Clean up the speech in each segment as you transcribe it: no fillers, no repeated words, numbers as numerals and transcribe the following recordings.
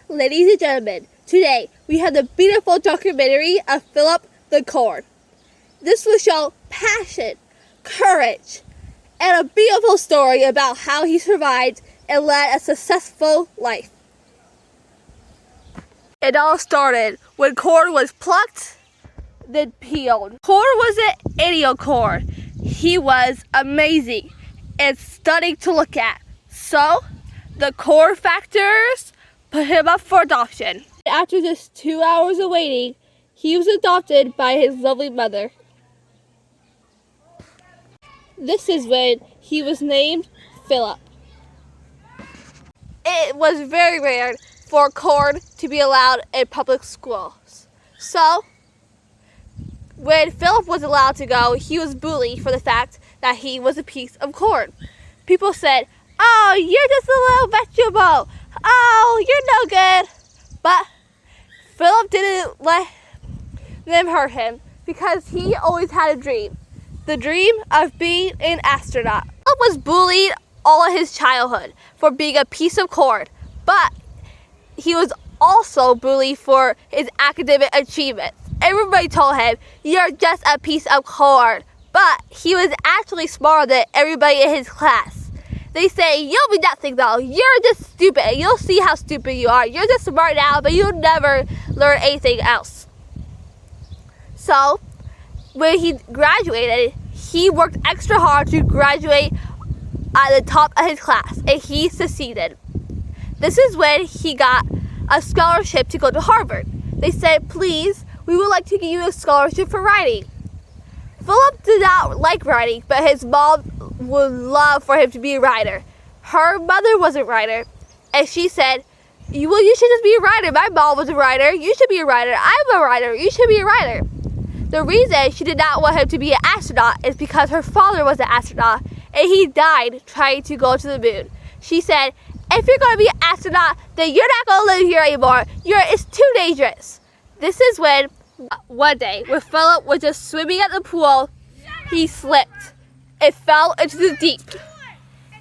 Ladies and gentlemen, today we have the beautiful documentary of Philip the Corn. This will show passion, courage, and a beautiful story about how he survived and led a successful life. It all started when corn was plucked, then peeled. Corn wasn't any old corn. He was amazing and stunning to look at. So, the corn factors put him up for adoption. After just 2 hours of waiting, he was adopted by his lovely mother. This is when he was named Philip. It was very rare for corn to be allowed in public schools. So, when Philip was allowed to go, he was bullied for the fact that he was a piece of corn. People said, "Oh, you're just a little vegetable. Oh, you're no good." But Philip didn't let them hurt him because he always had a dream. The dream of being an astronaut. Philip was bullied all of his childhood for being a piece of corn, but he was also bullied for his academic achievements. Everybody told him, "You're just a piece of corn," but he was actually smarter than everybody in his class. They say, "You'll be nothing though. You're just stupid. You'll see how stupid you are. You're just smart now, but you'll never learn anything else." So, when he graduated, he worked extra hard to graduate at the top of his class, and he succeeded. This is when he got a scholarship to go to Harvard. They said, "Please, we would like to give you a scholarship for writing." Philip did not like writing, but his mom would love for him to be a writer. Her mother was a writer, and she said, "Well, you should just be a writer. My mom was a writer. You should be a writer. I'm a writer. You should be a writer." The reason she did not want him to be an astronaut is because her father was an astronaut, and he died trying to go to the moon. She said, "If you're going to be an astronaut, then you're not going to live here anymore. It's too dangerous." This is when, one day, when Philip was just swimming at the pool, he slipped and fell into the deep.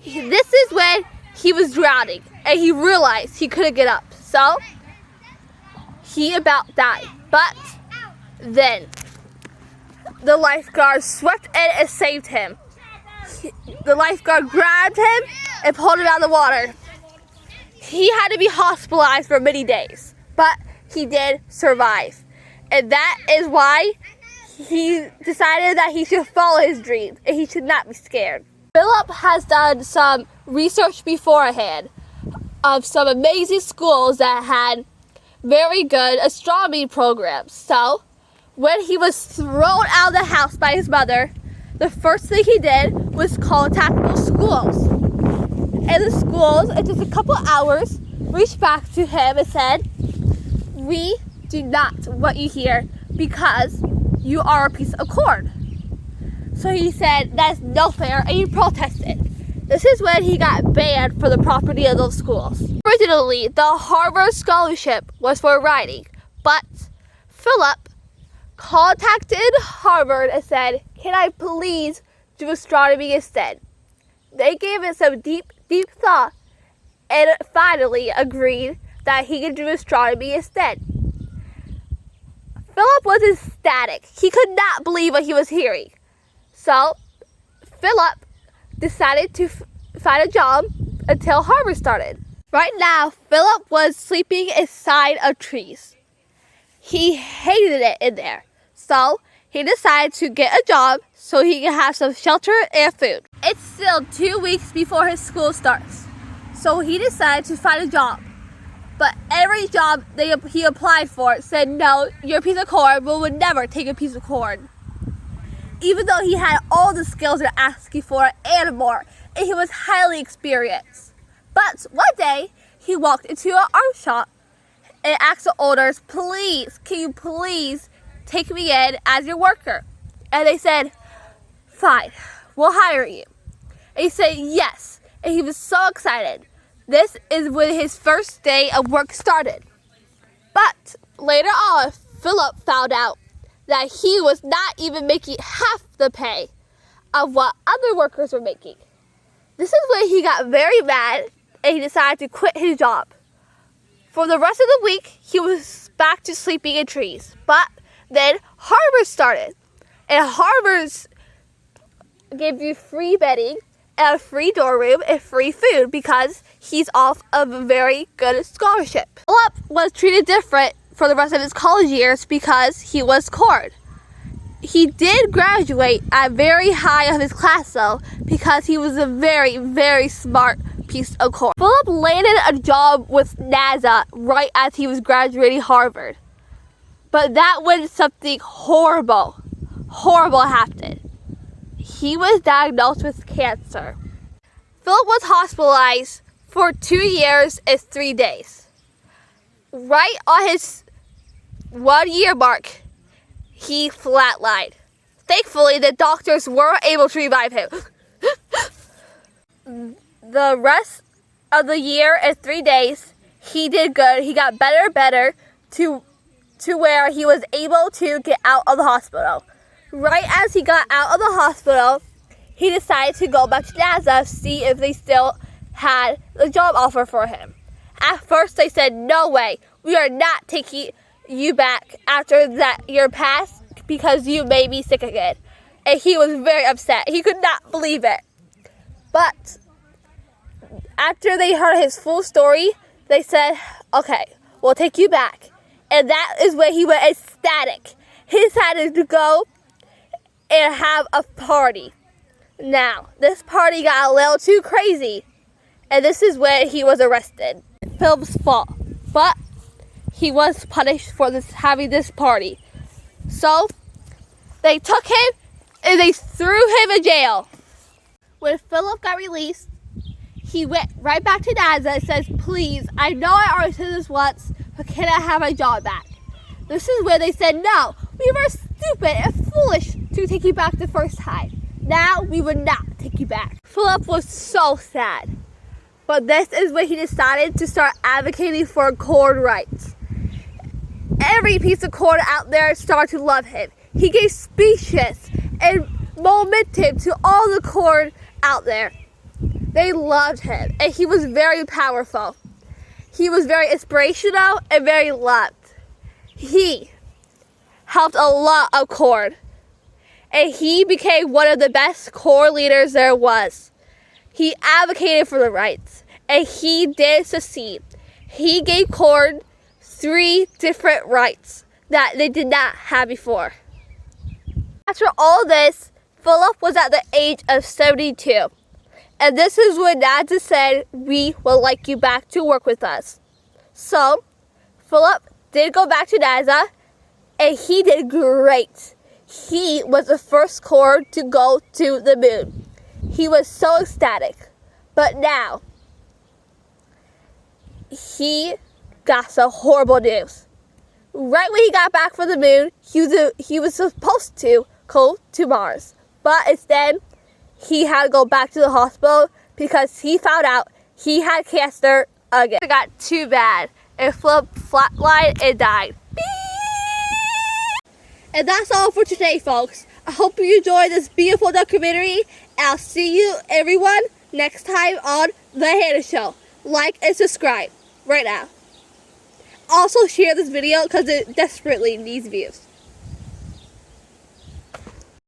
This is when he was drowning, and he realized he couldn't get up. So, he about died. But then, the lifeguard swept in and saved him. The lifeguard grabbed him and pulled him out of the water. He had to be hospitalized for many days, but he did survive. And that is why he decided that he should follow his dreams and he should not be scared. Philip has done some research beforehand of some amazing schools that had very good astronomy programs. So, when he was thrown out of the house by his mother, the first thing he did was contact those schools. And the schools, in just a couple hours, reached back to him and said, "We do not want you here because you are a piece of corn." So he said, "That's no fair," and he protested. This is when he got banned for the property of those schools. Originally, the Harvard scholarship was for writing, but Philip contacted Harvard and said, "Can I please do astronomy instead?" They gave it some deep thought and finally agreed that he could do astronomy instead. Philip was ecstatic. He could not believe what he was hearing. So, Philip decided to find a job until Harvard started. Right now, Philip was sleeping inside of trees. He hated it in there. So, he decided to get a job so he can have some shelter and food. It's still 2 weeks before his school starts. So, he decided to find a job. But every job he applied for said, "No, you're a piece of corn. We would never take a piece of corn." Even though he had all the skills they're asking for and more, and he was highly experienced. But one day, he walked into an art shop and asked the owners, "Please, can you please take me in as your worker?" And they said, "Fine, we'll hire you." And he said yes, and he was so excited. This is when his first day of work started. But later on, Philip found out that he was not even making half the pay of what other workers were making. This is when he got very mad and he decided to quit his job. For the rest of the week, he was back to sleeping in trees. But then Harvard started. And Harvard's gave you free bedding and a free dorm room and free food because he's off of a very good scholarship. Philip was treated different for the rest of his college years because he was Cord. He did graduate at very high of his class though because he was a very, very smart piece of Cord. Philip landed a job with NASA right as he was graduating Harvard. But that when something horrible happened. He was diagnosed with cancer. Philip was hospitalized for 2 years and 3 days. Right on his 1 year mark, he flatlined. Thankfully, the doctors were able to revive him. The rest of the year and 3 days, he did good. He got better to where he was able to get out of the hospital. Right as he got out of the hospital, he decided to go back to NASA to see if they still had the job offer for him. At first, they said, "No way, we are not taking you back after that year passed because you may be sick again." And he was very upset. He could not believe it. But after they heard his full story, they said, "Okay, we'll take you back." And that is when he went ecstatic. He decided to go and have a party. Now, this party got a little too crazy, and this is when he was arrested. Philip's fault, but he was punished for having this party. So, they took him and they threw him in jail. When Philip got released, he went right back to NASA and says, "Please, I know I already said this once, but can I have my job back?" This is where they said, "No, we were stupid and foolish to take you back the first time. Now we would not take you back." Philip was so sad. But this is when he decided to start advocating for Cord rights. Every piece of Cord out there started to love him. He gave speeches and momentum to all the Cord out there. They loved him, and he was very powerful. He was very inspirational and very loved. He helped a lot of Cord, and he became one of the best Cord leaders there was. He advocated for the rights, and he did succeed. He gave Cord 3 different rights that they did not have before. After all this, Philip was at the age of 72. And this is when NASA said, "We would like you back to work with us." So, Philip did go back to NASA, and he did great. He was the first Cord to go to the moon. He was so ecstatic. But now, he got some horrible news. Right when he got back from the moon, he was supposed to go to Mars. But instead, he had to go back to the hospital because he found out he had cancer again. It got too bad, and Philip flatlined and died. And that's all for today, folks. I hope you enjoyed this beautiful documentary. I'll see you, everyone, next time on The Hannah Show. Like and subscribe right now. Also share this video because it desperately needs views.